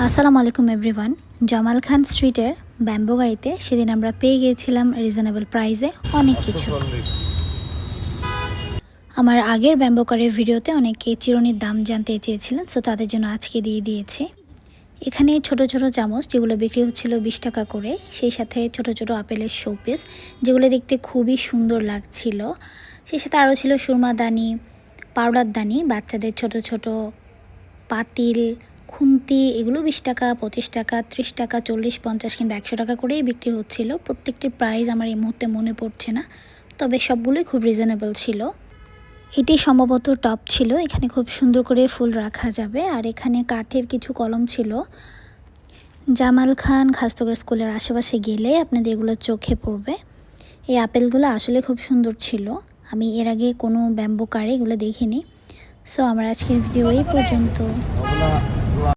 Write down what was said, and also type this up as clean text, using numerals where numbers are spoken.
আসসালামু আলাইকুম এভরিওয়ান। জামাল খান স্ট্রিটের ব্যাম্বো গাড়িতে সেদিন আমরা পেয়ে গিয়েছিলাম রিজনেবল প্রাইসে অনেক কিছু। আমার আগের ব্যাম্বো কারের ভিডিওতে অনেকে চিরুনির দাম জানতে চেয়েছিলেন, সো তাদের জন্য আজকে দিয়ে দিয়েছে। এখানে ছোট ছোট চামচ যেগুলো বিক্রি হচ্ছিল 20 টাকা করে, সেই সাথে ছোট ছোট আপেলের শোপিস যেগুলো দেখতে খুবই সুন্দর লাগছিল। সেই সাথে আরও ছিল সুরমাদানি, পাউডার দানি, বাচ্চাদের ছোট ছোট পাতিল, খুন্তি, এগুলো 20 টাকা, 25 টাকা, 30 টাকা, 40, 50 কিংবা 100 টাকা করেই বিক্রি হচ্ছিল। প্রত্যেকটির প্রাইস আমার এই মুহূর্তে মনে পড়ছে না, তবে সবগুলোই খুব রিজনেবল ছিল। এটি সম্ভবত টপ ছিল, এখানে খুব সুন্দর করে ফুল রাখা যাবে। আর এখানে কাঠের কিছু কলম ছিল। জামাল খান খাস্তগর স্কুলের আশেপাশে গেলে আপনাদের এগুলো চোখে পড়বে। এই আপেলগুলো আসলে খুব সুন্দর ছিল, আমি এর আগে কোনো ব্যাম্বো কারে এগুলো দেখিনি। সো আমার আজকের ভিডিও এই পর্যন্ত।